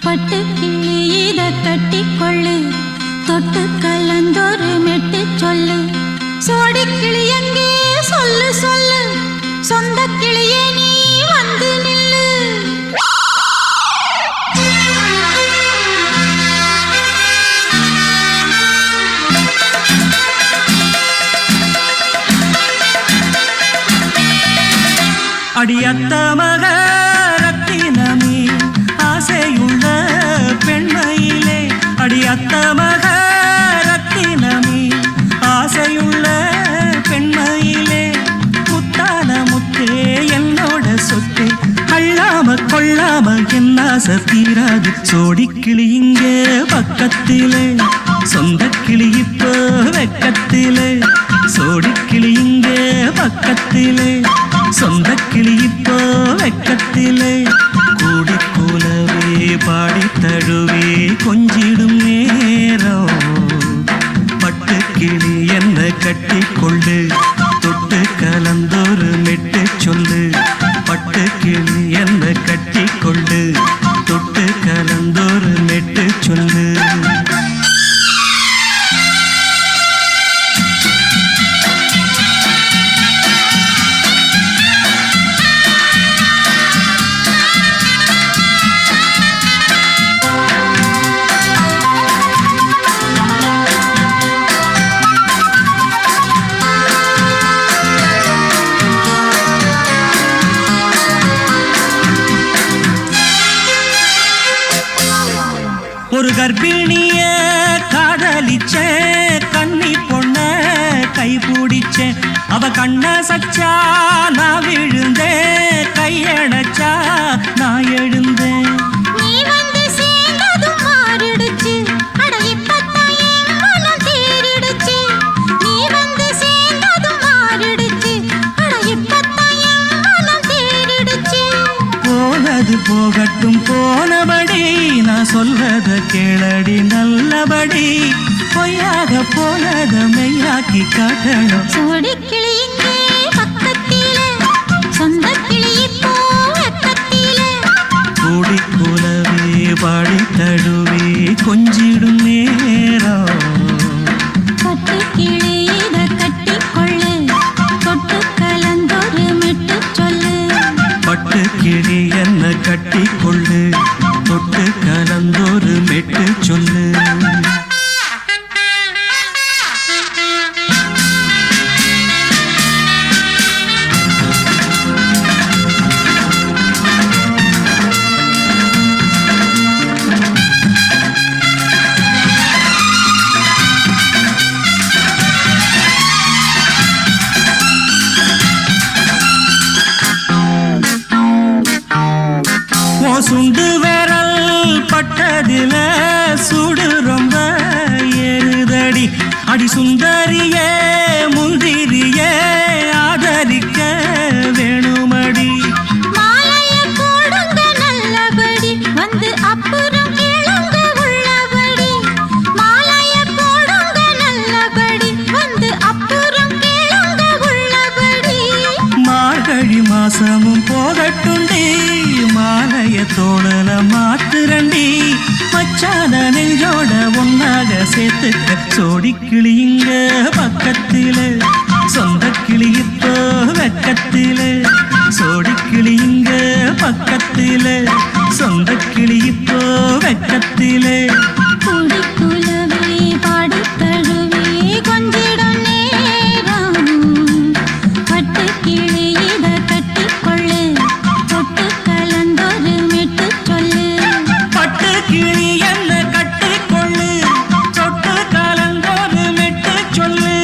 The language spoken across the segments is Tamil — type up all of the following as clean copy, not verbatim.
பட்டு கிளி இத கட்டிக்கொள்ளு, தொட்டு கலந்தொரு மெட்டு சொல்லு. சோடி கிளி எங்கே சொல்லு சொல்லு, சொந்த கிளியே நீ வந்து நில்லு. அடியத்த மக ரத்தினமே ஆசையுள்ள பெண்மையிலே, அடியத்த மக ரத்தினமே ஆசையுள்ள பெண்மையிலே, முத்தான முத்தே என்னோட சொத்தே, அள்ளாம கொள்ளாம என் ஆசை தீராது. சோடிக்கிளி இங்கே பக்கத்திலே, சொந்த கிளி இப்போ வெக்கத்திலே. சோடிக்கிளி இங்கே பக்கத்திலே, சொந்த கிளி இப்போ வெக்கத்திலே. கூடி கூலவே பாடி தழுவே கொஞ்சிடும் நேரம், பட்டு கிளி என்ன கட்டி கொள்ளு, தொட்டு கலந்தொரு மெட்டு சொல்லு. பட்டு கிளி என்ன கட்டி கொள்ளு, தொட்டு கலந்தொரு மெட்டு சொல்லு. ஒரு கர்ப்பிணிய காதலிச்ச கண்ணி பொண்ண கை பிடிச்சேன், அவ கண்ண சச்சா நான் விழுந்தேன், கையடைச்சா நான் எழுந்தேன். போனது போகட்டும் போனபடி, நான் சொல்றத கேளடி நல்லபடி, பொய்யாக போனத மெய்யாக்கி காட்டணும். சோடி கிளி இங்கே பக்கத்திலே, சொந்த கிளி இப்போ வெக்கத்திலே. கூடி கூலவே பாடி தழுவே கொஞ்சிடும் நேரம், பட்டு கிளி இத கட்டிக்கொள்ளு, தொட்டு கலந்தொரு மெட்டு சொல்லு. பட்டு கிளி என்ன கட்டி கொள்ளு, தொட்டு கலந்தொரு மெட்டு சொல்லு. சுண்டு விரல் பட்டதில சூடு ரொம்ப ஏறுதடி, அடி சுந்தரியே முந்திரியே ஆதரிக்க வேணுமடி. மாலைய போடுங்க நல்லபடி, வந்து அப்புறம் கேளுங்க உள்ளபடி. மாலைய போடுங்க நல்லபடி, வந்து அப்புறம் கேளுங்க உள்ளபடி. மார்கழி மாசமும் போகட்டுண்டி, மாலைய தோழல மாத்துரண்டி, மச்சான நெஞ்சோட ஒன்னாக சேர்த்துக்க. சோடி கிளி இங்க பக்கத்திலே, சொந்த கிளி இப்போ வெக்கத்திலே. சோடி கிளி இங்க பக்கத்திலே, சொந்த கிளி இப்போ வெக்கத்திலே. கூடி குலவே பாடி தழுவே கொஞ்சிடும் நேரம், பட்டு கிளி இத கட்டிக்கொள்ளு, தொட்டு கலந்தொரு மெட்டு சொல்லு. பட்டு கிளி என்ன கட்டி கொள்ளு, தொட்டு கலந்தொரு மெட்டு சொல்லு.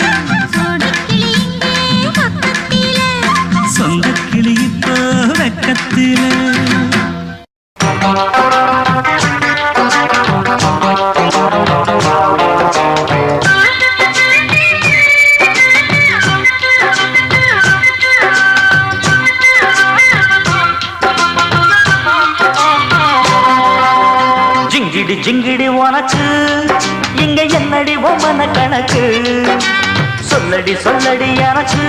சோடி கிளி இங்கே பக்கத்திலே, சொந்த கிளி இப்போ வெக்கத்திலே. ஜிங்கிடி ஜிங்கிடி உனக்கு இங்க என்னடி ஒம்மன கணக்கு, சொல்லடி சொல்லடி எனக்கு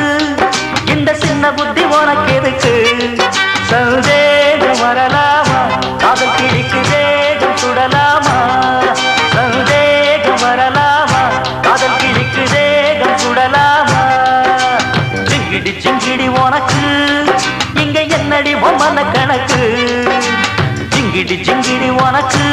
இந்த சின்ன புத்தி உனக்கு எதுக்கு? சந்தேகம் வரலாமா காதல் கிழிக்கு வேகம் உனக்கு இங்க என்னடி மன கணக்கு ஜிங்கிடி ஜிங்கிடி உனக்கு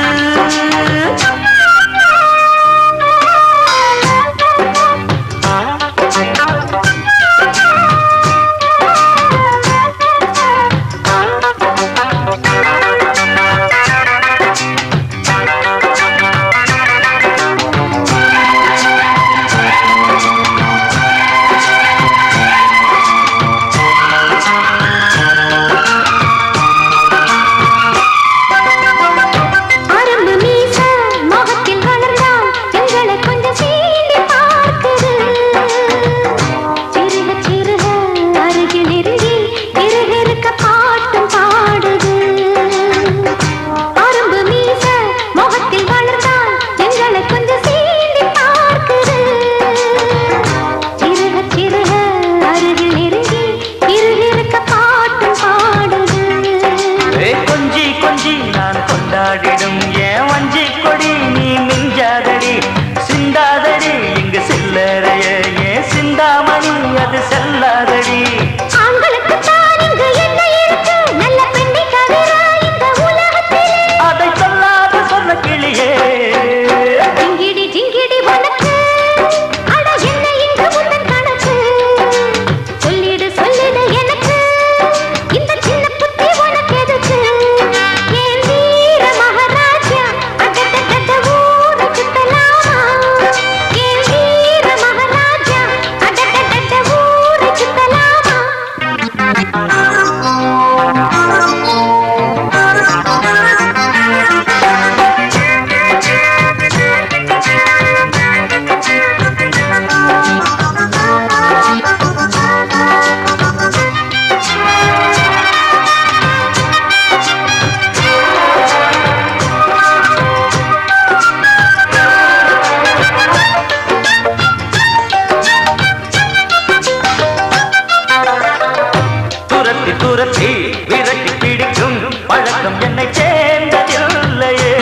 விரட்டி பிடிக்கும் பழக்கம் என்னை சேர்ந்ததில்லையே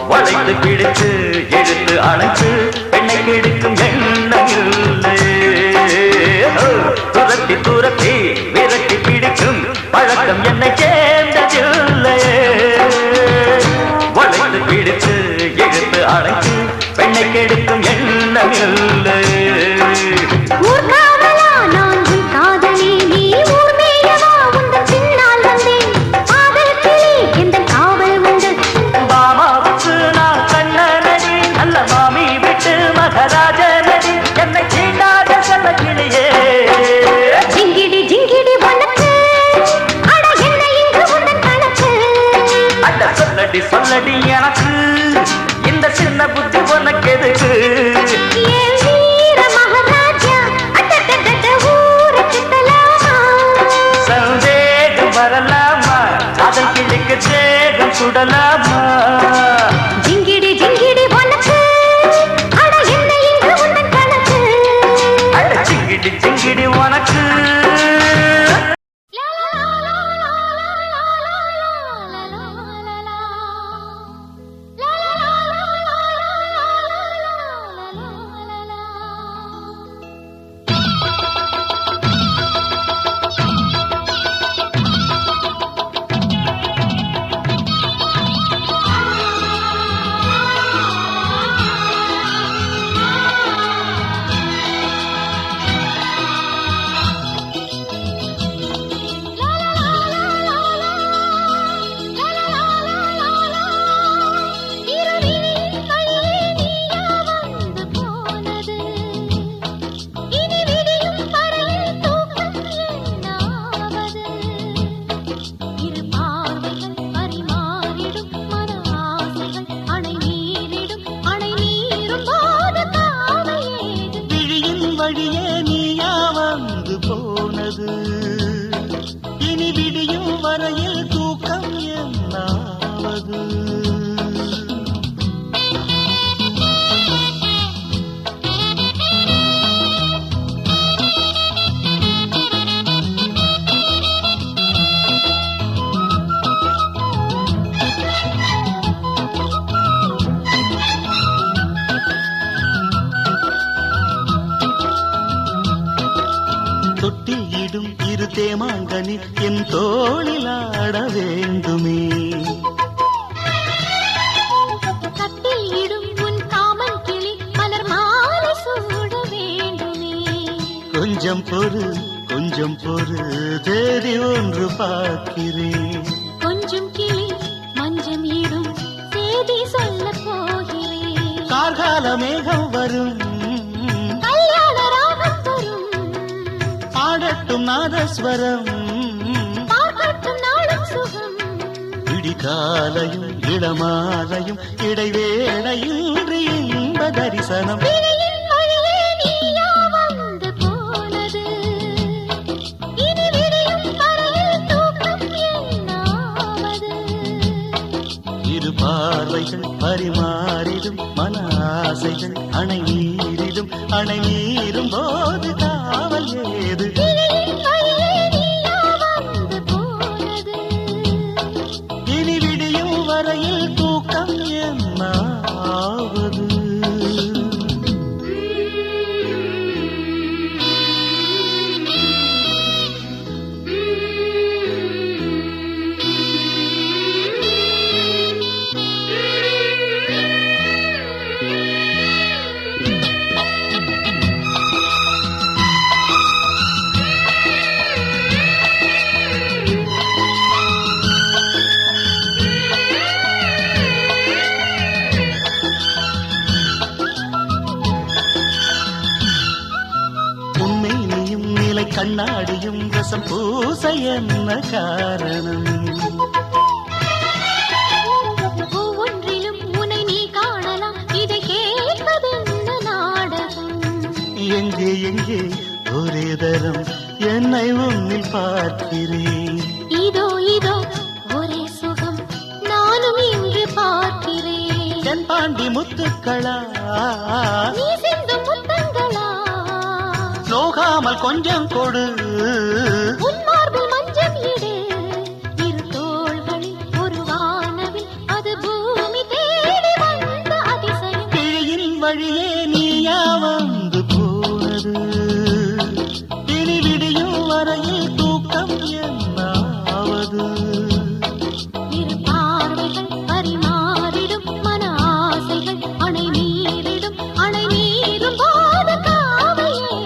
வளைத்து பிடித்து எடுத்து அணைத்து பெண்ணை கெடுக்கும் எண்ணம் இல்லையே துரத்தி துரத்தி விரட்டி பிடிக்கும் பழக்கம் என்னை சேர்ந்ததில்லையே வளைத்து பிடித்து எடுத்து அணைத்து பெண்ணை கெடுக்கும் எண்ணம் இல்லையே சொல்லடி எனக்கு இந்த சின்ன புத்தி உனக்கு எதுக்கு சந்தேகம் வரலாமா அதன் கிழக்கு தேகம் சுடலாமா ஜிங்கிடி ஜிங்கிடி உனக்கு அட என்ன இங்கு உந்தன் கணக்கு அட ஜிங்கிடி ஜிங்கிடி உனக்கு கிளி என் தோளில் ஆட வேண்டுமே. கட்டில் இடும் உன் காமன் கிளி மலர் மாலை சூட வேண்டுமே. கொஞ்சம் பொறு தேதி ஒன்று பார்க்கிறேன். கொஞ்சம் கிளி மஞ்சம் இடும் சேதி சொல்ல போகிறேன். கார்கால மேகம் வரும், கல்யாண ராகம் வரும், பாடட்டும் நாதஸ்வரம், பார்க்கட்டும் நாளும் சுகம். விடிகாலையும் இளமாலையும் இடைவேளையின்றி இன்ப தரிசனம். விழியின் வழியே நீயா வந்து போனது, இனி விடியும் வரையில் தூக்கம் என்னாவது. இரு பார்வைகள் பரிமாறிடும் மன ஆசைகள் அணை மீறும் போது காவல் ஏது. விழியின் வழியே நீயா வந்து போனது, இனி விடியும் வரையில் தூக்கம் என்னாவது. கண்ணாடியும் ரசம் பூச என்ன காரணம்? ஒவ்வொன்றிலும் உன்னை நீ காணலாம், இதை கேட்பதென்ன நாடகம்? எங்கே ஒரே தரம் என்னை உன்னில் பார்க்கிறேன். இதோ ஒரே சுகம் நானும் இன்று பார்க்கிறேன். என் பாண்டி முத்துக்களா நீ சிந்தும் முத்தங்களா, நோகாமல் கொஞ்சம் கொடு, உன் மார்பில் மஞ்சள் இடு. இரு தோள்களில் ஒரு வானவில், அது பூமி தேடி வந்த அதிசயம். கிழியின் வழியே நீயா வந்து போனது, இனி விடியும் வரையில் தூக்கம் என்னாவது. இரு பார்வைகள் பரிமாறிடும் மன ஆசைகள் அணை மீறிடும் போது காவல் ஏது.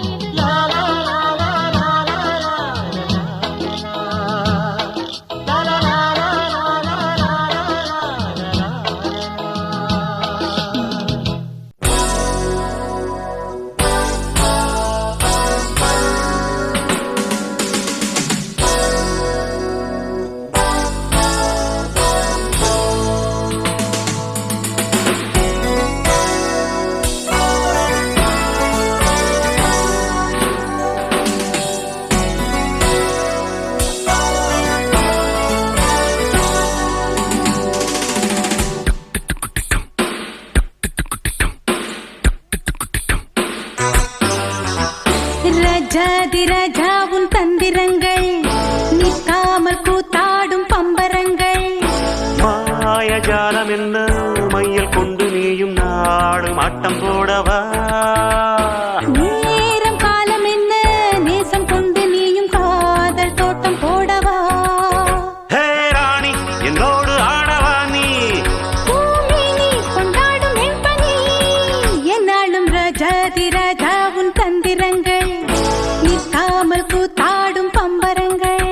ராஜா உன் தந்திரங்கள் நிற்காமல் கூத்தாடும் பம்பரங்கள். மாயஜாலம் என்ன மையல் கொண்டு நீயும் நாடும் ஆட்டம் போடவா? நேரம் காலம் என்ன நேசம் கொண்டு நீயும் காதல் தோட்டம் போடவா? ஹே ராணி என்னோடு ஆடவா நீ? பூமினி கொண்டாடும் வெண்பனி என்னாலும் ராஜா உன் தந்திரங்கள் நிற்காமல் கூத்தாடும் பம்பரங்கள்.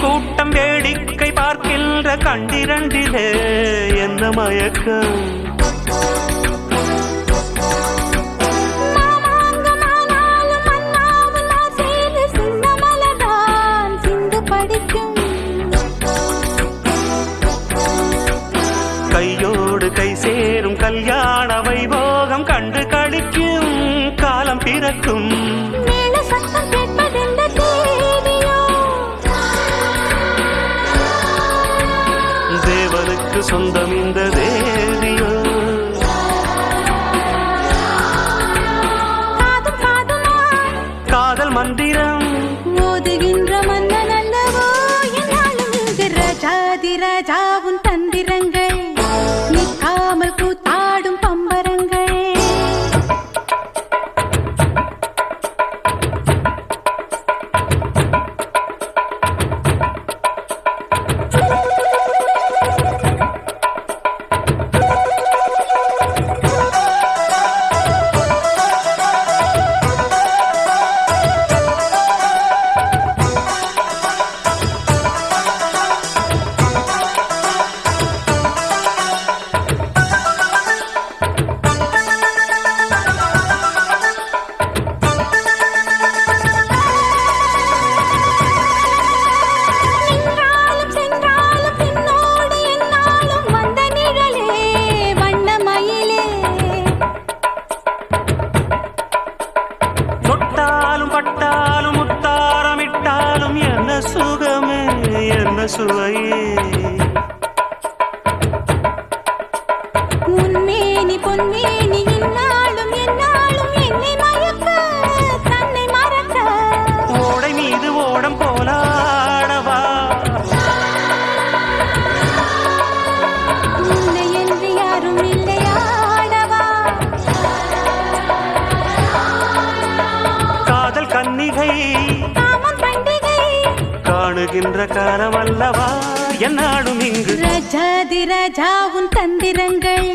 கூட்டம் வேடிக்கை பார்க்கின்ற கண்டிரண்டிலே என்ன மயக்கம்? மாமாங்கமானாலும் சேரும் கல்யாண வைபோகம் கண்டு கழிக்கும் காலம் பிறக்கும். மேல சத்தம் கேட்பதெந்த தேவியோ, தேவனுக்கு சொந்தம் இந்த தேவியோ. காதும் காதுமா காதல் மந்திரம் ஓதுகின்ற மன்னன் அல்லவோ என்னாலும் இங்கு ராஜாதி ராஜாவும் தந்திரங்கள் நிற்காமல் கூத்தாடும் பம்பரங்கள். நின்றாலும் சென்றாலும் பின்னோடு என்னாலும் வந்த நிழலே வண்ணமயிலே. தொட்டாலும் பட்டாலும் முத்தாரமிட்டாலும் என்ன சுகமே என்ன சுவையே. உன்மேனி பொன்மேனி இந்நாளும் எந்நாளும் என்னை மயக்க தன்னை மறக்க. ஓடை மீது ஓடம் போலாடவா, உன்னை என்று யாரும் இல்லையாடவா. காதல் கன்னிகை காமம் பண்டிகை காணுகின்ற காலம் அல்லவா என்னாலும் இங்கு. ராஜாதி ராஜாவும் தந்திரங்கள்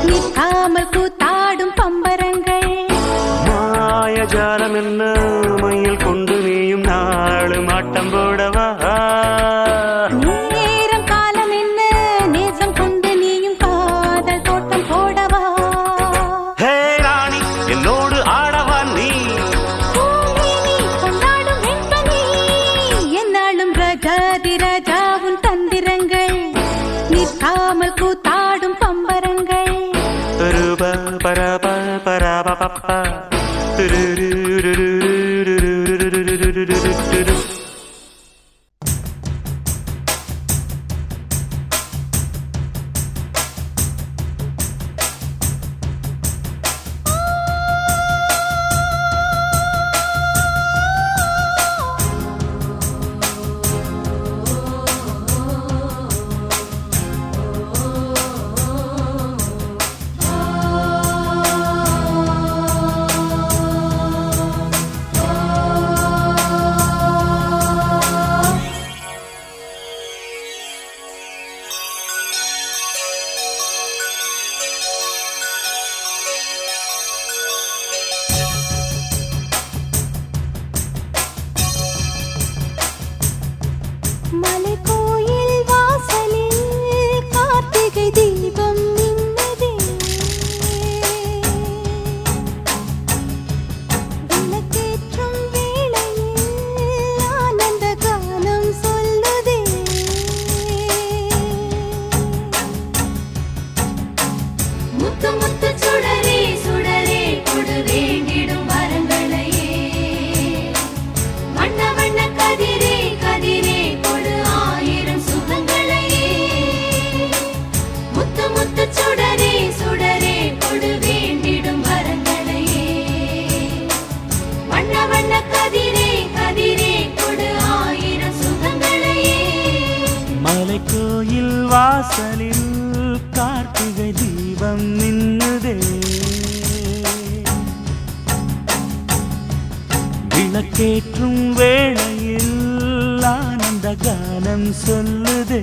நிற்காமல் கூத்தாடும் பம்பரங்கள். மாயஜாலம் என்ன மையில் கொண்டு நீயும் நாளும் ஆட்டம் போடவா. நேரம் காலம் என்ன நேசம் கொண்டு நீயும் காதல் தோட்டம் போடவா. ஹே ராணி என்னோடு ஆடவா நீ. பூமேனி கொண்டாடும் வெண்பனி என்னாலும் ராஜாதி ராஜாவும் தந்திரங்கள் நிற்காமல் கூத்தாடும் பம்பரங்கள். ரூப பரப பரப பப்பா துருருருருருருருருருருருருருருருரு. மலைக்கோயில் வாசலில் கார்த்திகை தீபம் மின்னுதே. விளக்கேற்றும் வேளையில் ஆனந்த கானம் சொல்லுதே. முத்து முத்து சுடரே சுடரே கொடு வேண்டிடும் வரங்களையே. வண்ண வண்ண கதிரே கதிரே கொடு ஆயிரம் சுகங்களையே. முத்து முத்து சுடரே சுடரே கொடு வேண்டிடும் வரங்களையே. வண்ண வண்ண கதிரே கதிரே கொடு ஆயிரம் சுகங்களையே. மலைக்கோயில் வாசலில் கார்த்திகை தீபம் மின்னுதே. விளக்கேற்றும் வேளையில் ஆனந்த கானம் சொல்லுதே.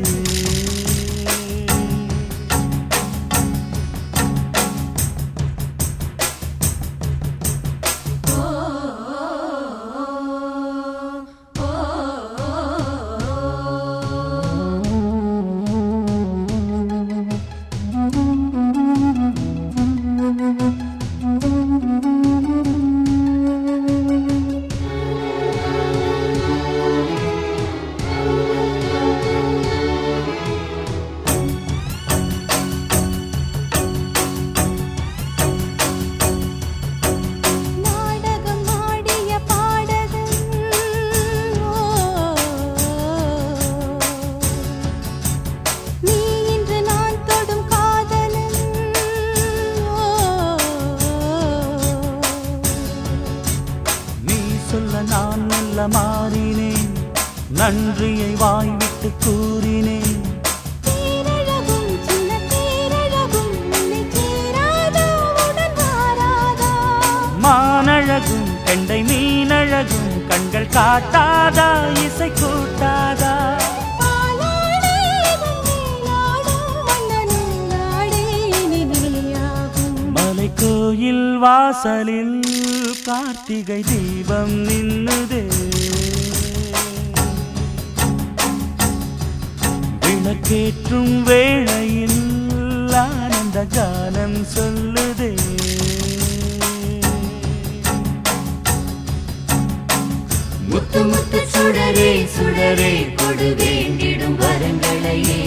நன்றியை வாய்விட்டு கூறினேன். தேரழகும் சின்ன தேரழகும் உன்னை சேராதா உடன் வாராதா மானழகும் கெண்டை மீனழகும் கண்கள் காட்டாதா இசை கூட்டாதா பாலாடே வெண்ணிலாடும் மன்னனும் நாடே இனிமையாகும் மலை கோயில் வாசலில் கார்த்திகை தீபம் நின்னுதே விளக்கேற்றும் வேளையில் ஆனந்த கானம் சொல்லுதே முத்து முத்து சுடரே சுடரே கொடு வேண்டிடும் வரங்களையே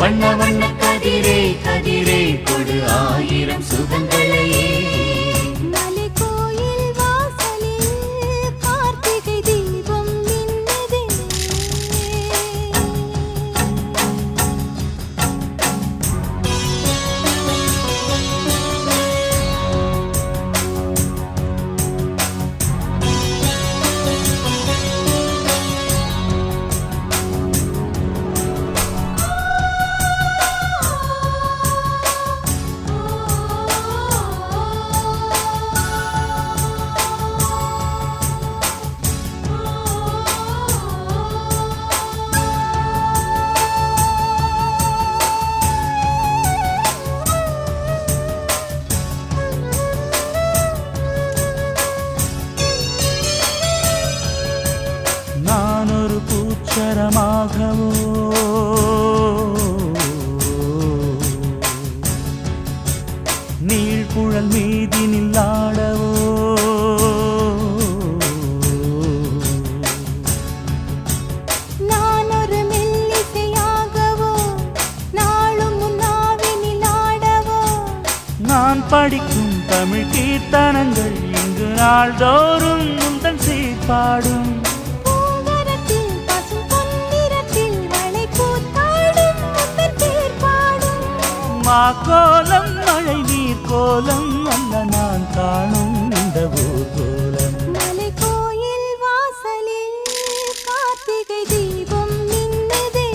வண்ண வண்ண கதிரே கதிரே கொடு ஆயிரம் சுகங்களையே மலை கோயில் வாசலில் கார்த்திகை தீபம் மின்னுதே நான் ஒரு பூச்சரமாகவோ நீழ்குழல் மீதினில் ஆடவோ நான் ஒரு மெல்லிசையாகவோ நாளும் முன்னாவினில் ஆடவோ நான் படிக்கும் தமிழ் கீர்த்தனங்கள் இங்கு நாள்தோறும் முந்தன் சீர்பாடும் பூங்கரத்தில் பசும் பொன்னிறத்தில் வளை கூத்தாடும் முந்தன் தேர்பாடும் மாக்கோலம் மழை நீர் கோலம் அல்ல நான் காணும் இந்த ஊர்கோலம் மலை கோயில் வாசலில் கார்த்திகை தீபம் மின்னுதே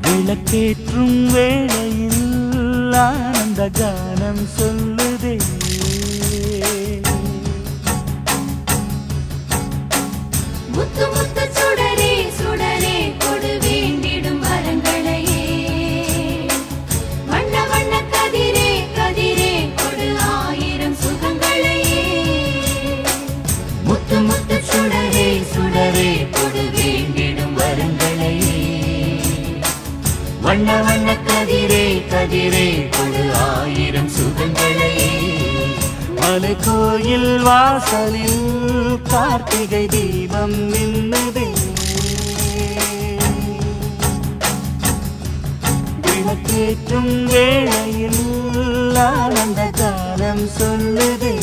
விளக்கேற்றும் வேளையில் ஆனந்த கானம் சொல்லுதே முத்து முத்து சுடரே சுடரே கொடு வேண்டிடும் வரங்களையே வண்ண வண்ண கதிரே கதிரே கொடு ஆயிரம் சுகங்களையே முத்து முத்து சுடரே சுடரே கொடு வேண்டிடும் வரங்களையே வண்ண வண்ண கதிரே கதிரே கொடு ஆயிரம் சுகங்களையே மலை கோயில் வாசலில் கார்த்திகை தீபம் மின்னுதே விளக்கேற்றும் வேளையில் ஆனந்த கானம் சொல்லுதே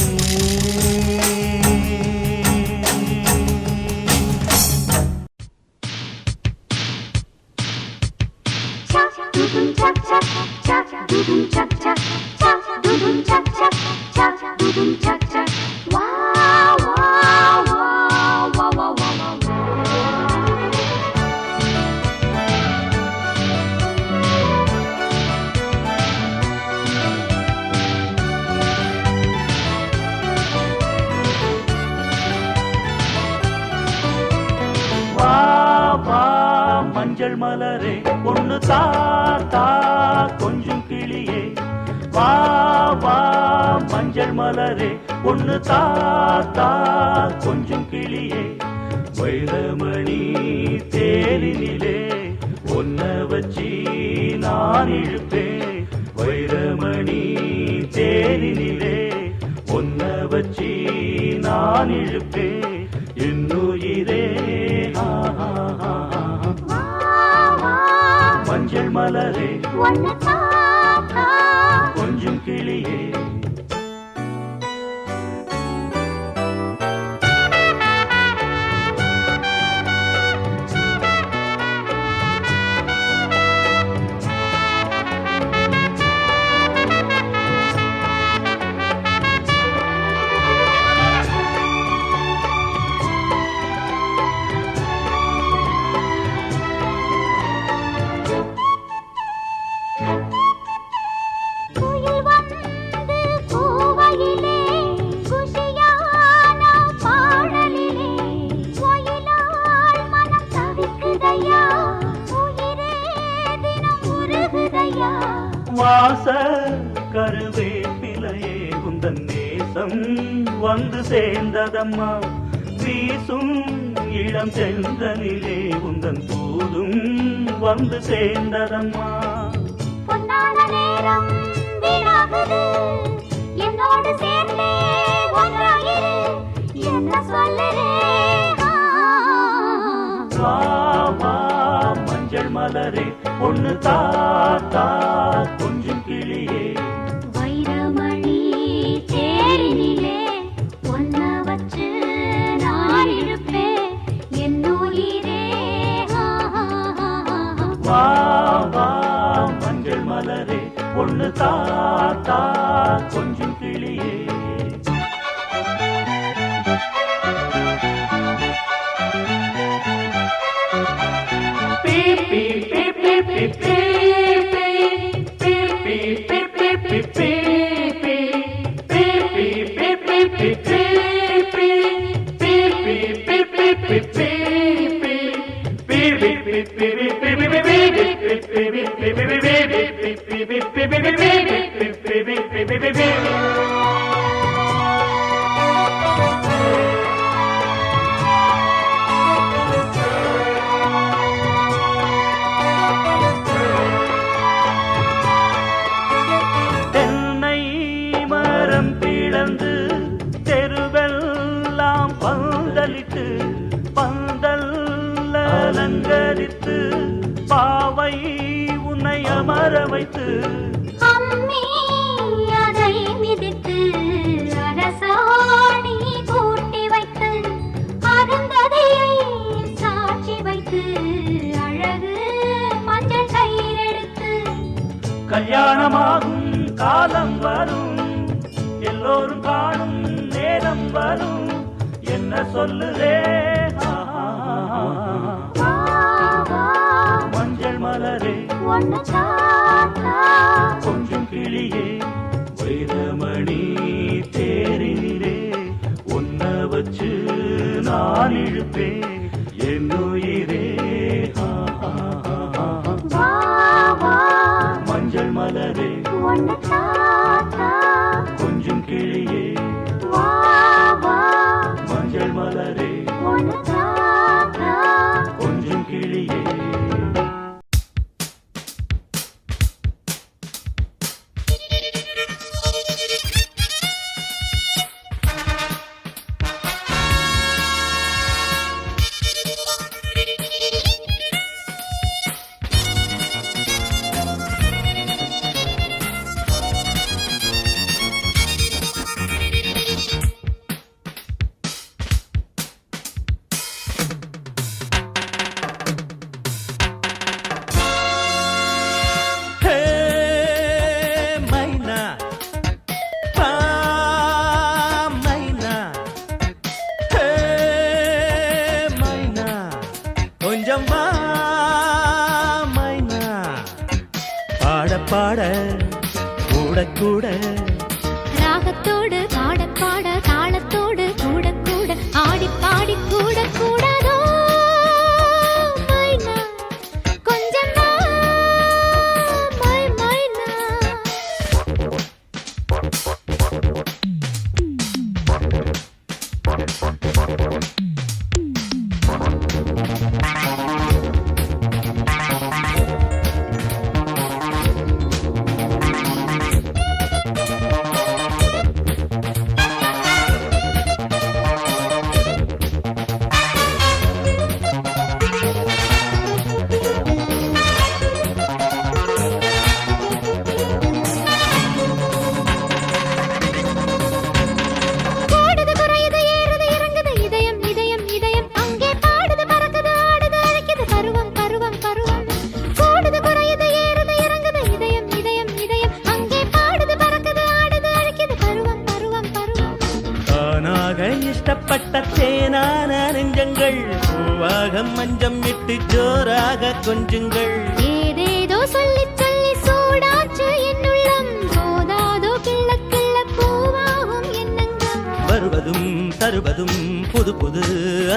வா வா மஞ்சள் மலரே ஒன்று தாத்தா கொஞ்சம் கிளியே வா வா மஞ்சள் மலரே ஒன்று தாத்தா கொஞ்சம் கிளியே வைரமணி தேரினிலே ஒன்ன வச்சி நான் இழுப்பேன் வைரமணி தேரினிலே ஒன்ன வச்சி நான் இழுப்பேன் என்னுயிரே மஞ்சள் மலரே கொஞ்சம் கிளியே வந்து சேர்ந்ததம்மா வீசும் இளம் செந்தனிலே உந்தன் தூதும் வந்து சேர்ந்ததம்மா பொன்னான நேரம் வீணாகுது என்னோடு சேர்ந்தே ஒன்றாயிரு என்ன சொல்லுறே வா வா மஞ்சள் மலரே ஒண்ணு தாத்தா கொஞ்சம் கிளியே வைரமணி தேரினிலே ஒன்ன வச்சு நான் இருப்பேன் என் உயிரே வா வா மஞ்சள் மலரே ஒண்ணு தாத்தா கொஞ்சம் கிளியே தென்னை மரம் பிளந்து தெருவெல்லாம் பந்தலிட்டு பந்தல் அலங்கரித்து பாவை உன்னை அமர வைத்து அம்மி அதை மிதித்து அரசாணி கூட்டி வைத்து அருந்ததியை சாட்சி வைத்து அழகு மஞ்சள் கயிறெடுத்து கல்யாணமாகும் காலம் வரும் எல்லோரும் காணும் நேரம் வரும் என்ன சொல்லுதே வா, வா, மஞ்சள் மலரே ஒன்னு தாத்தா கொஞ்சம் கிளியே வைரமணி தேரினிலே ஒன்ன வச்சு நான் இழுப்பேன் என் உயிரே வா, வா, மஞ்சள் மலரே ஒன்னு தாத்தா கொஞ்சம் கிளியே வா, வா, மஞ்சள் மலரே ஒன்னு தாத்தா கொஞ்சம் கிளியே பாட கூட கூட ராகத்தோடு பாட பாட தாளத்தோடு கூட கூட ஆடி பாடி கூட கூடாதோ மைனா கொஞ்சம் மைனா இஷ்டப்பட்ட தேனான நெஞ்சங்கள் பூவாக மஞ்சம் விட்டு ஜோராக கொஞ்சுங்கள் ஏதேதோ சொல்லி சொல்லி சூடாச்சு என்னுள்ளம் போதாதோ கிள்ள கிள்ள பூவாகும் எண்ணங்கள் வருவதும் தருவதும் புது புது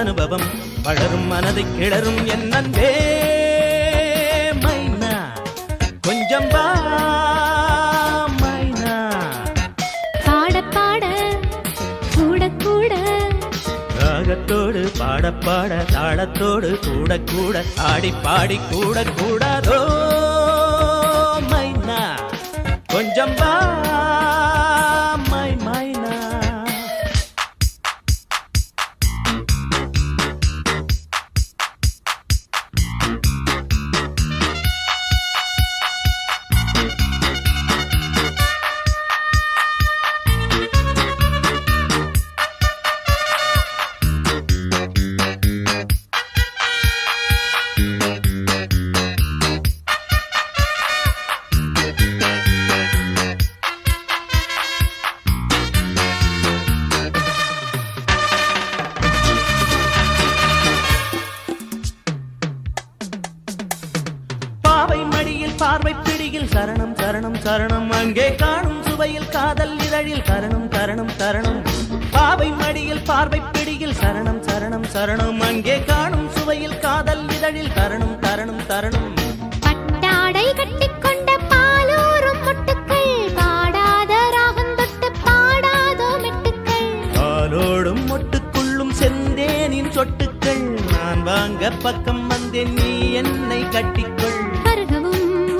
அனுபவம் வளரும் மனதை கிளறும் என் அன்பே மைனா கொஞ்சம் வா மைனா பாட பாட கூட ராகத்தோடு பாட பாட தாளத்தோடு கூட கூட ஆடி பாடி கூட கூடாதோ மைனா கொஞ்சம் வா மை மைனா. பார்வை பிடியில் சரணம் சரணம் சரணம் அங்கே காணும் சுவையில் காதல் இதழில் தரணம் தரணம் தரணம். பாவை மடியில் பார்வை பிடியில் சரணம் சரணம் சரணம் அங்கே காணும் சுவையில் காதல் இதழில் தரணம் தரணம் தரணம். பட்டாடை கட்டிக்கொண்ட பாலூரும் மொட்டுக்கள் பாடாத ராகம் தொட்டு பாடாதோ மெட்டுக்கள். பாலோடும் மொட்டுக்குள்ளும் செந்தேனின் சொட்டுக்கள் நான் வாங்க பக்கம் வந்தேன் நீ என்னை கட்டிக்கொள்.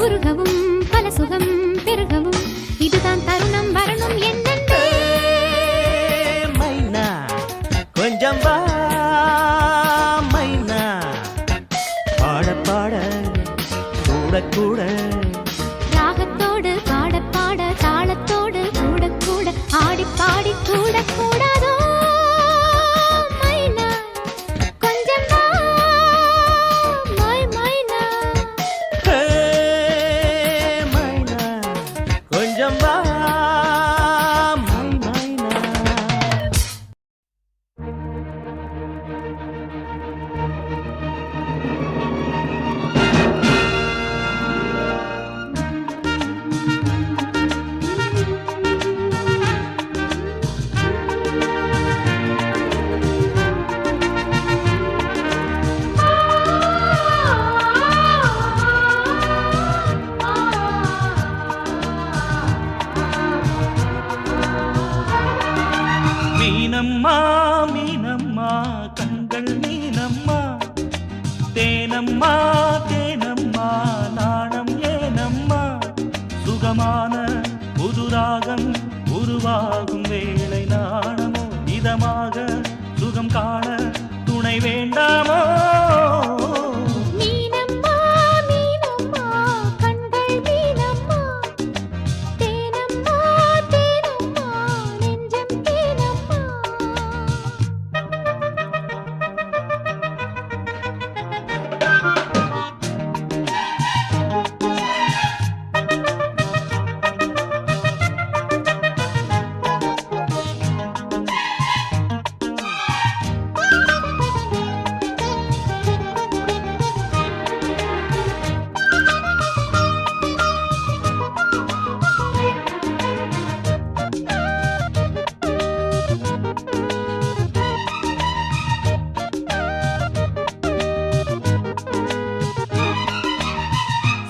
உருகவும் பல சுகம் பெருகவும் இதுதான் தருணம் வரணும் என்னென்றே மைனா கொஞ்சம் வா மைனா பாட பாட கூட கூட ராகத்தோடு பாட பாட தாளத்தோடு கூட கூட ஆடி பாடி கூட கூடாதோ மைனா கொஞ்சம் வா மை மைனா. கொஞ்சம் வா மை மைனா. மீனம்மா மீனம்மா கண்கள் மீனம்மா தேனம்மா தேனம்மா நாணம் ஏனம்மா சுகமான புதுராகம் உருவாகும் வேளை நாணமோ இதமாக சுகம் காண துணை வேண்டாமோ. மீனம்மா மீனம்மா கண்கள் மீனம்மா தேனம்மா தேனம்மா நெஞ்சம் தேனம்மா.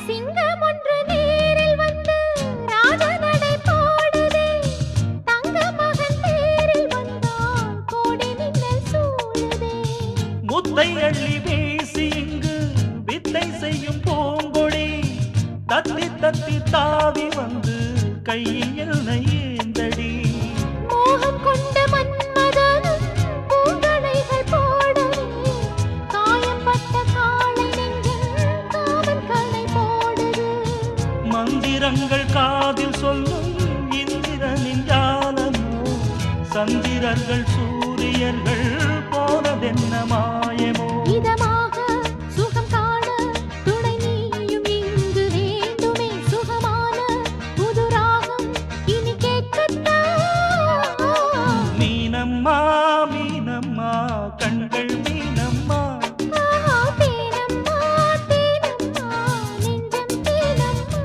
சிங்கம் ஒன்று நேரில் வந்து ராஜநடை போடுதே தங்க மகன் தேரில் வந்தால் கோடி மின்னல் சூழுதே. முத்தை அள்ளி வீசி இங்கு வித்தை செய்யும் பூங்கொடி தத்தி தத்தி தாவி வந்து கையில் என்னை ஏந்தடி. மோகம் கொண்ட மன்மதனும் பூங்கணைகள் போடவே காயம்பட்ட காளை நெஞ்சில் காமன் கடை போடுது. மந்திரங்கள் காதில் சொல்லும் இந்திரனின் ஜாலமோ சந்திரர்கள் சூரியர்கள் போனதென்ன மாயமோ. இதமாக சுகம் காண துணை நீயும் இங்கு வேண்டுமே சுகமான புதுராகம் இனி கேட்கத்தான். மீனம்மா மீனம்மா கண்கள் மீனம்மா ஆஹா தேனம்மா தேனம்மா நெஞ்சம் தேனம்மா.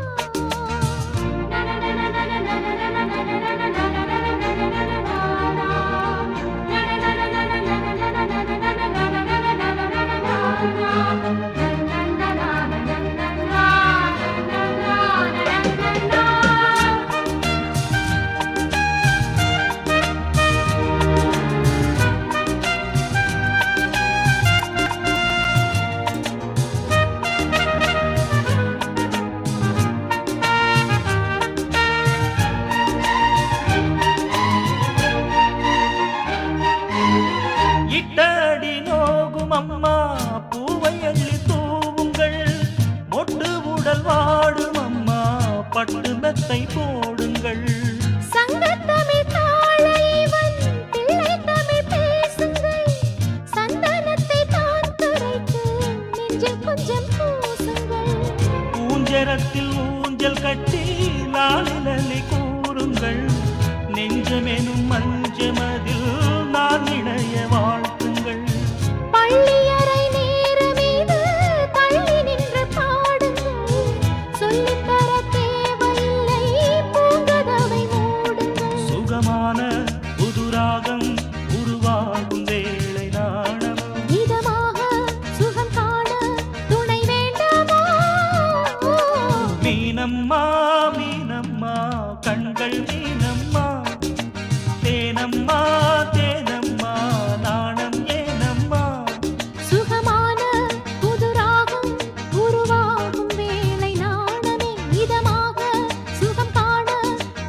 இட்டடி நோகும் அம்மா பூவை அள்ளி தூவுங்கள், மொட்டு உடல் வாடும் அம்மா பட்டு மெத்தை போடுங்கள். சங்கத்தமிழ் தாளைவன் பிள்ளை தமிழ் பேசுங்கள், சந்தனத்தை தான் கரைத்து நெஞ்சில் கொஞ்சம் பூசுங்கள். ஊஞ்சரத்தில் ஊஞ்சல் கட்டி லாலிலி கூறுங்கள், நெஞ்சமெனும் மஞ்சமதில் நான் இணைய வாழ்த்துங்கள். பள்ளியறை நேரமீது தள்ளி நின்று பாடுங்கள், சொல்லித்தர தேவையில்லை பூங்கதவை மூடுங்கள். சுகமான புதுராகம் உருவாகும் வேளை நாணம், இதமாக சுகம் காண துணை வேண்டாமா? மீனம்மா மீனம்மா கண்கள் மீனம்மா, தேனம்மா தேனம்மா நாணம் ஏனம்மா. சுகமான புதுராகம் உருவாகும் வேளை நாணமே, இதமாக சுகம் காண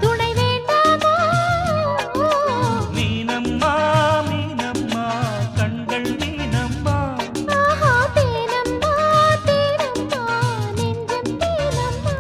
துணை வேண்டாமா? மீனம்மா மீனம்மா கண்கள் மீனம்மா. ஆஹா தேனம்மா தேனம்மா நெஞ்சம் தேனம்மா.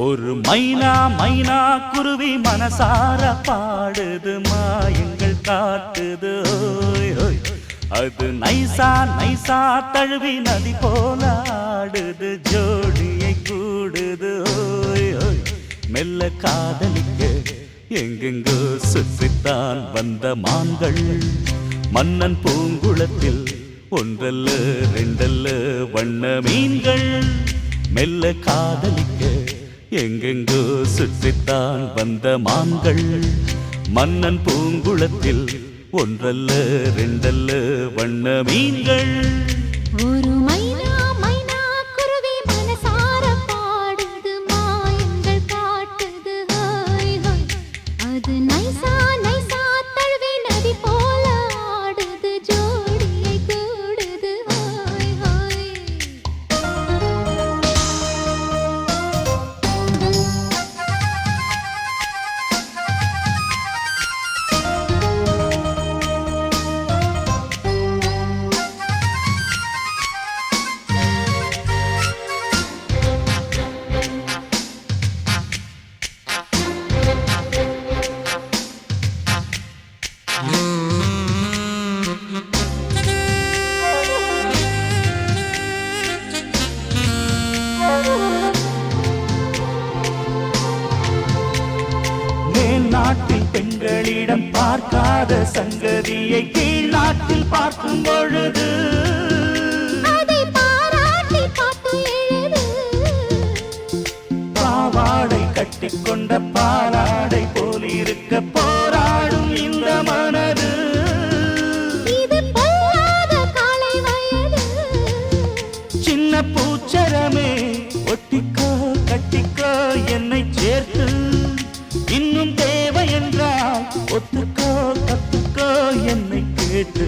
ஒரு மைனா மைனா குருவி மனசார பாடுது, மாயங்கள் காட்டுது ஓய் ஓய். அது நைசா நைசா தழுவி நதி போல ஆடுது, ஜோடியை கூடுது ஓய் ஓய். மெல்ல காதலிக்க எங்கெங்கோ சுற்றித்தான் வந்த மான்கள், மன்னன் பூங்குளத்தில் ஒன்றல்ல ரெண்டல்ல வண்ண மீன்கள். மெல்ல காதலிக்க எங்கெங்கோ சுற்றித்தான் வந்த மான்கள், மன்னன் பூங்குளத்தில் ஒன்றல்ல ரெண்டல்ல வண்ண மீன்கள். ஒரு மைனா மைனா குருவி மனசார பாடுது, மாயங்கள் காட்டுது ஹாய் ஹாய். அது நைசா நைசா தழுவி நதி போல ஆடுது, ஜோடியை கூடுது ஹாய் ஹாய். மேல் நாட்டில் பெண்களிடம் பார்க்காத சங்கதியை கீழ் நாட்டில் பார்க்கும் பொழுது, அதை பாராட்டி பாட்டு எழுது, பாவாடை கட்டிக்கொண்ட பாலாடை போல் இருக்க போராடும் இந்த மனது. இது பொல்லாத காலை வயது. சின்ன பூச்சரமே ஒட்டிக்கோ கட்டிக்கோ என்னை சேர்த்து, இன்னும் தேவை என்றால் ஒத்துக்கோ கத்துக்கோ என்னை கேட்டு.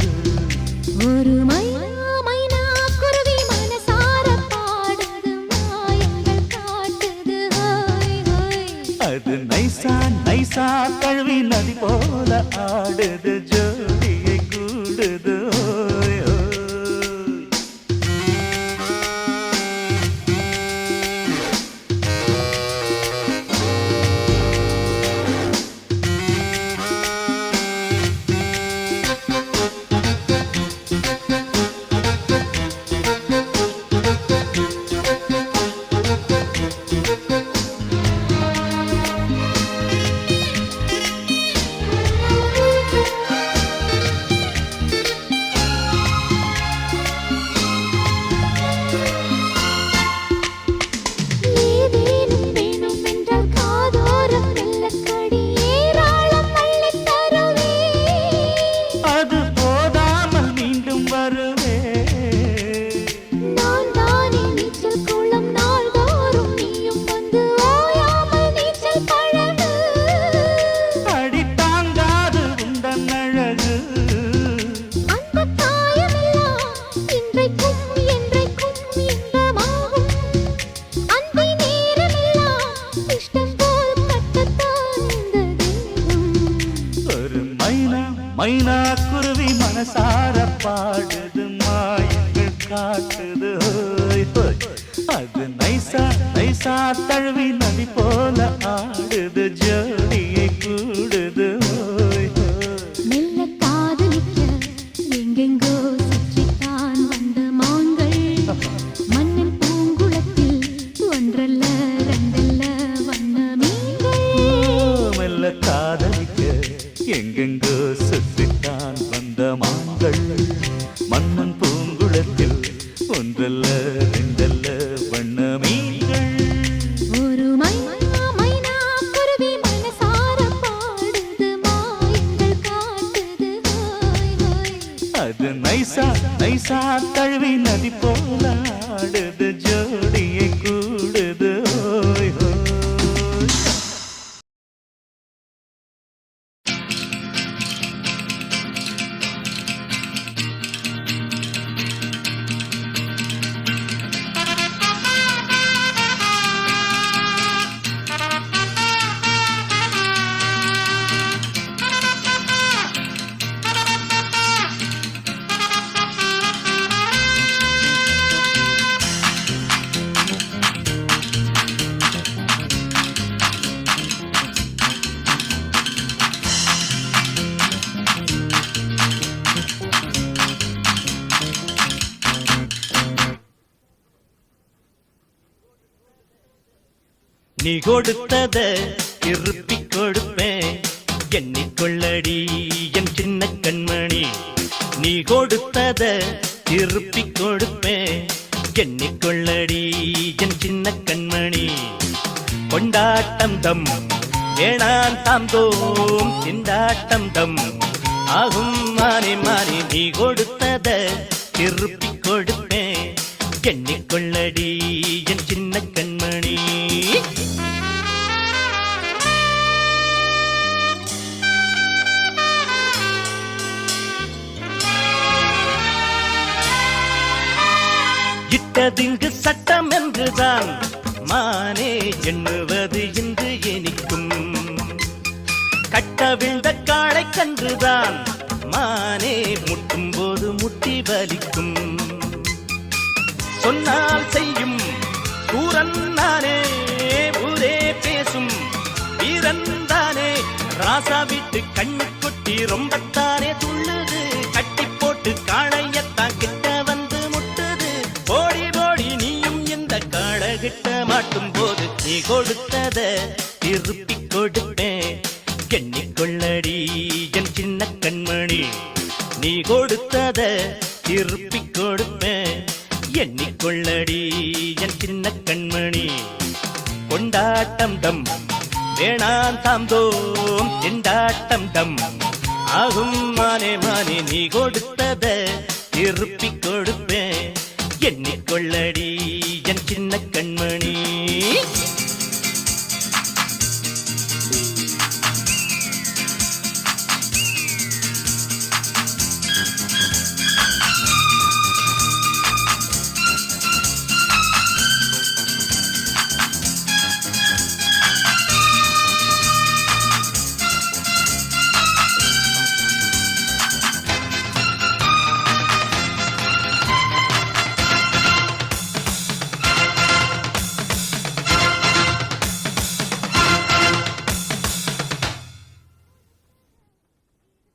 ஒரு மைனா மைனா குருவி மனசார பாடுது, மாயங்கள் காட்டுது ஹாய் ஹாய். அது நைசா நைசா தழுவி நதி போல ஆடுது, ஜோடியை கூடுது ஓய் ஓய். மைனா குருவி மனசார பாடுது மாயங்கள் காட்டுது ஹோய் ஹோய். அது நைசா நைசா தழுவி நதி போல ஆடுது ஜோடியை கூடுது ஹோய் ஹோய். மெல்ல காதலிக்க எங்கெங்கோ சுற்றித்தான் வந்த மாங்கள் மண்ணின் பூங்குளத்தில் ஒன்றல்ல ரெண்டல்ல வண்ண மீன்கள். மெல்ல காதலிக்க எங்கெங்கோ சுற்றித்தான் வந்த மாங்கள் மன்னன் பூங்குளத்தில் ஒன்றல்ல ரெண்டல்ல வண்ண மீன்கள். ஒரு மைனா குருவி மனசார பாடுது மாயங்கள் காட்டுது ஹோய் ஹோய். அது நைசா நைசா தழுவி நதி போல ஆடுது ஜோடியை கூடுது ஹோய் ஹோய். நீ கொடுத்தத திருப்பி கொடுப்பேன் எண்ணிக்கொள்ளடி என் சின்ன கண்மணி. நீ கொடுத்தத திருப்பி கொடுப்பேன் எண்ணிக்கொள்ளடி என் சின்ன கண்மணி. கொண்டாட்டம் தம் வேணான் தாம் தோம் திண்டாட்டம் தம் ஆகும் மாறி மாறி. நீ கொடுத்தத திருப்பி கொடுப்பேன் எண்ணிக்கொள்ளடி என் சின்ன கண்மணி. இட்டதிங்கு சட்டம் என்றுதான் மானே எண்ணுவது இன்று இனிக்கும். கட்டவிழ்ந்த காளை கன்றுதான் மானே முட்டும் போது முட்டி வலிக்கும். சொன்னால் செய்யும் கூரன் நானே ஊரே பேசும் வீரன் தானே. ராசா வீட்டு கண்ணு கொட்டி ரொம்பத்தானே துள்ளுது. கட்டி போட்டு காளையத்தான் கிட்ட வந்து முட்டுது. போடி போடி நீயும் இந்த காளகிட்ட மாட்டும் போது. நீ கொடுத்தத திருப்பி கொடுப்பேன் எண்ணிக்கொள்ளடி என் சின்ன கண்மணி. நீ கொடுத்தத திருப்பி கொடுப்பேன் எண்ணிக்கொள்ளடி என் சின்ன கண்மணி. கொண்டாட்டம் தம் வேணான் தாம் தோம் திண்டாட்டம் தம் ஆகும் மானே மானே. நீ கொடுத்தத திருப்பி கொடுப்பேன் எண்ணிக்கொள்ளடி என் சின்ன கண்மணி.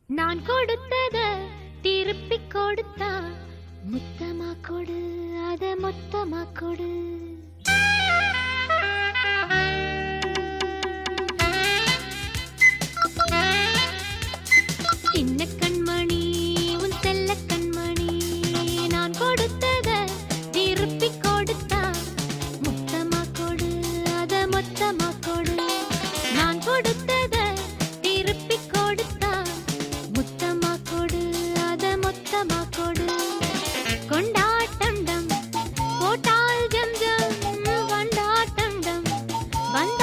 நான் கொடுத்தத திருப்பி கொடுத்தா முத்தமா கொடு அத மொத்தமா கொடு. சின்ன கண்மணி உன் செல்ல கண்மணி. நான் கொடுத்தத திருப்பி கொடுத்தா முத்தமா கொடு அத மொத்தமா கொடு. நான் கொடுத்தத திருப்பி கொடுத்தா முத்தமா கொடு அத மொத்தமா கொடு. கொண்டாட்டம் டம் போட்டால் ஜம் ஜம் வண்டாட்டம் டம் வந்த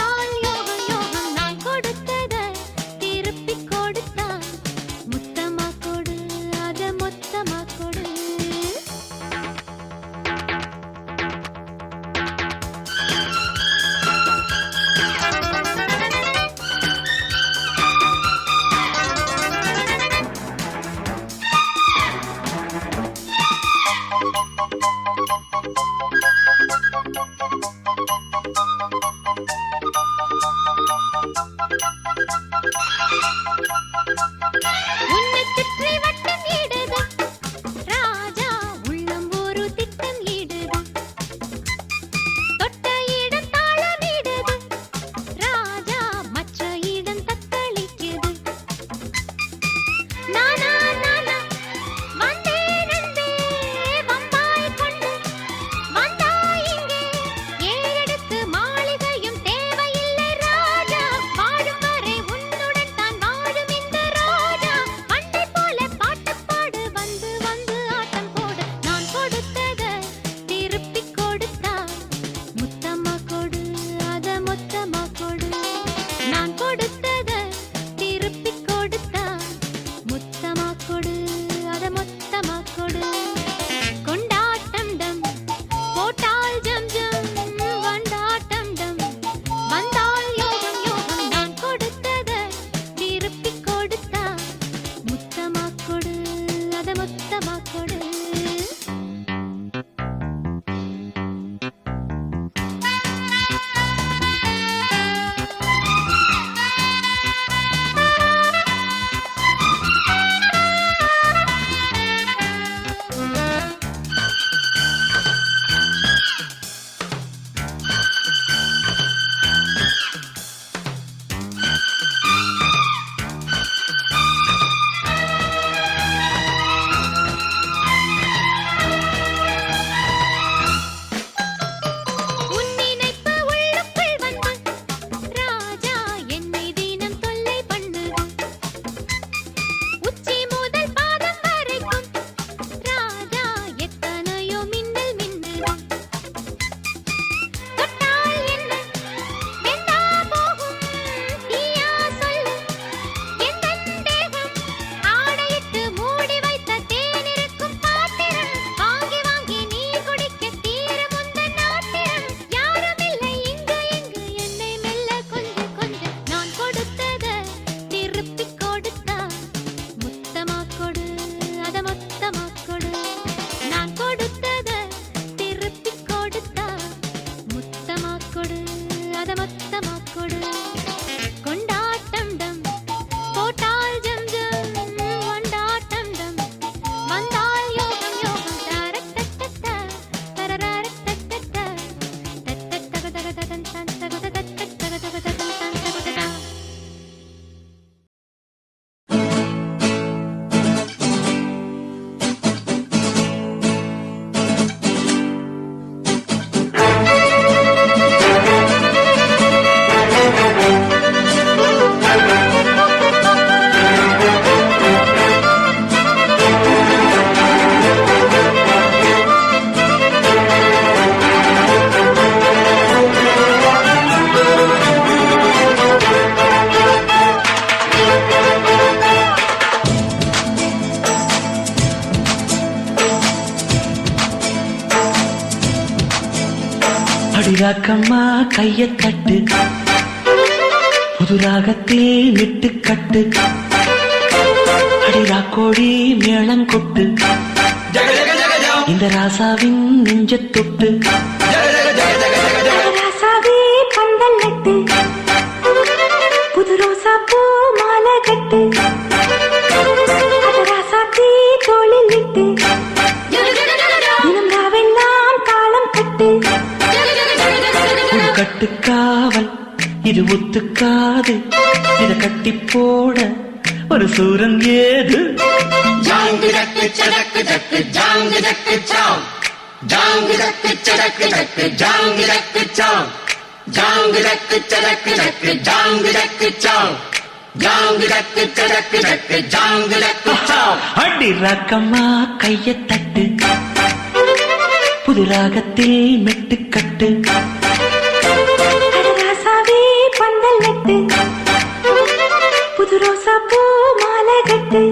ராக்கம்மா கைய தட்டு புது ராகத்தில் விட்டு கட்டு அடிரா கோடி மேளங்கொட்டு இந்த ராசாவின் நெஞ்ச தொட்டு ராசாவே பந்தல் நட்டு புது ரோசா பூ மாலை கட்டு ராசாத்தி தோளில் விட்டு தினம் ராவெல்லாம் தாளம் கட்டு கட்டுக்காவல் இது ஒத்துக்காது இத கட்டி போட ஒரு சூரன் ஏது ஜாங்கு ஜக்கு சடக்கு ஜக்கு ஜாங்கு ஜக்கு சாம் ஜாங்கு ஜக்கு சடக்கு ஜக்கு ஜாங்கு ஜக்கு சாம் ஜாங்கு ஜக்கு சடக்கு ஜக்கு ஜாங்கு ஜக்கு சாம் ஜாங்கு ஜக்கு சடக்கு ஜக்கு ஜாங்கு ஜக்கு சாம் அடி ராக்கம்மா கைய தட்டு புது ராகத்தில் மெட்டு கட்டு ராசாவே பந்தல் நட்டு புது ரோசா பூ மாலை கட்டு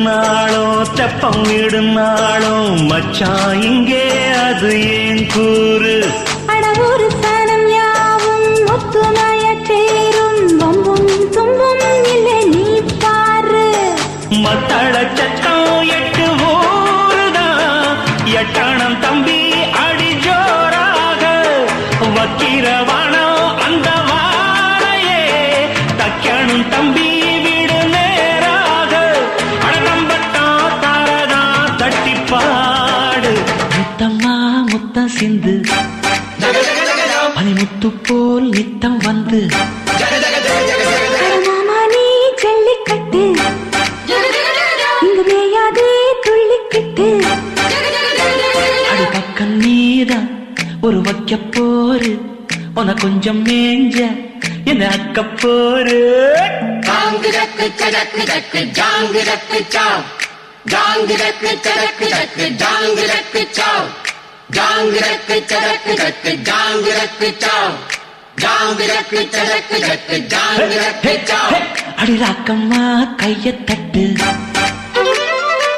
நாளோ தெப்பம் விடும் நாளோ மச்சான் இங்கே அது ஏன் கூறு அடவூரு சனம் யாவும் ஒத்துமைய சேரும் வம்பும் தும்பும் இல்லை நீ பாரு மத்தள சட்டம் எட்டு ஊருதான் எட்டணம் தம்பி அடி ஜோராக வக்கிரவானோ அந்த வாழையே தக்கணும் தம்பி சிந்து பனிமுத்து போல் நித்தம் வந்து மாமா நீ ஜல்லிக்கட்டு இங்கு மேயாதே துள்ளிக்கிட்டு அடி பக்கம் நீதான் ஒரு வைக்க போரு உன கொஞ்சம் மேஞ்ச என்ன அக்க போரு ஜாங்கு ஜக்கு சடக்கு ஜக்கு ஜாங்கு ஜக்கு சாம் ஜாங்கு ஜக்கு சடக்கு ஜக்கு ஜாங்கு ஜக்கு சாம் ஜாங்கு ஜக்கு சடக்கு ஜக்கு ஜாங்கு ஜக்கு சாம் ஜாங்கு ஜக்கு சடக்கு ஜக்கு ஜாங்கு ஜக்கு சாம் அடி ராக்கம்மா கைய தட்டு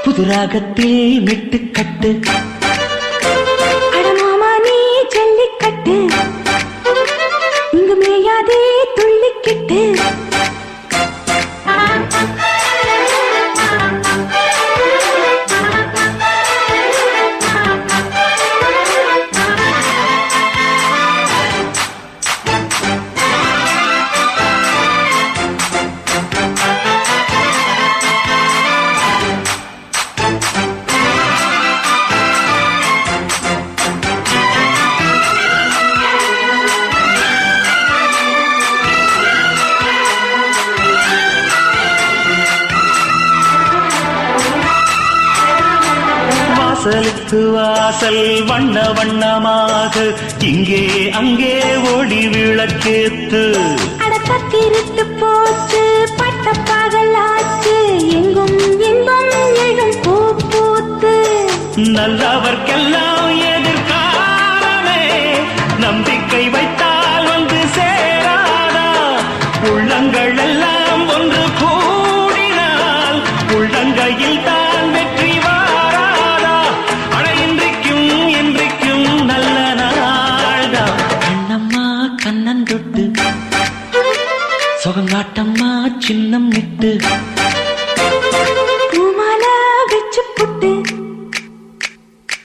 புது ராகத்தில் மெட்டு கட்டு அடமாமா நீ ஜல்லிக்கட்டு இங்கு மேயாதே துள்ளிக்கிட்டு வாசலுக்கு வாசல் வண்ண வண்ணமாக இங்கே அங்கே ஒளி விளக்கேத்து அடக்கத்திருட்டு போச்சு பட்ட பகலாச்சு எங்கும் இன்பம் எழும் பூ பூத்து நல்லவர்க்கெல்லாம் எதிர்காலமே நம்பிக்கை வைத்தால் வந்து சேராதா உள்ளங்கள் எல்லாம் ஒன்று கூடினால் உள்ளங்கையில் தான் வெற்றி வாராதா அட இன்றைக்கும் நல்ல நாள்தான் கண்ணம்மா கண்ணன் தொட்டு சுகங்காட்டம்மா சின்னம் விட்டு பூமாலா வச்சு புட்டு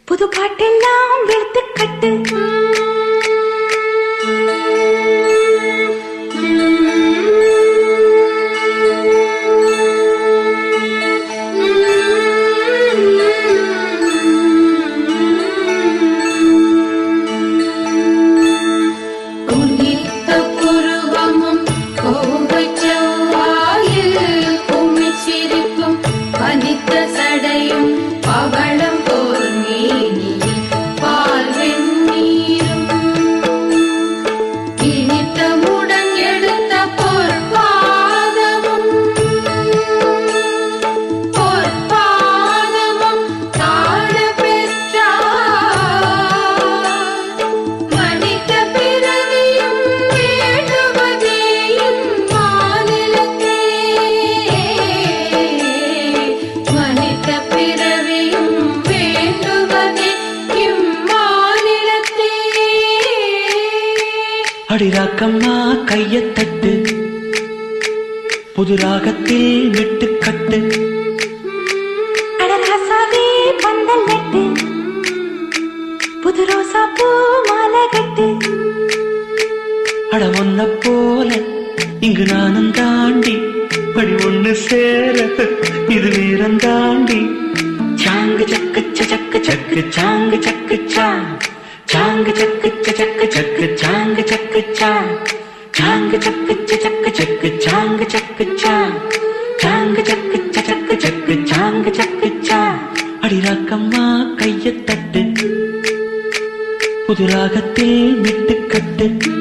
புது பாட்டெல்லாம் வெளுத்து கட்டு உன்னித்த புருவமும் கோவைச் செவ்வாயில் உம்மிச் சிரிப்பும் பனித்த சடையும் பவளம் போல் மேனியில் இனித்தமுடன் எடுத்த பொற்பாதமும் காண பெற்றார். மனித பிறவியும் வேண்டுவதே இம்மாநிலத்தே. மனித பிறவியும் வேண்டுவதே இம்மாநிலத்தே. அடிராக்கம்மா கையத் தட்டு, புது ராகத்தில் மெட்டுக்கட்டு. அடராசாவே பந்தல் நட்டு, புது ரோசா பூ மாலை கட்டு. அட ஒன்ன போல இங்கு நானும் தாண்டி, படி ஒண்ணு சேர இது நேரம் தாண்டி. சாங்கு சக்கு சக்கு சக்கு சாங்கு சக்கு சாங்கு சக்கு சக்கு சக்கு சாங்கு சக்கு சாங்கு சக்கு சக்கு சக்கு சாங்கு சக்கு சாங்கு சக்கு சக்கு சக்கு சாங்கு சக்கு அடிராக்கம்மா கையத் தட்டு, புது ராகத்தில் மெட்டுக்கட்டு.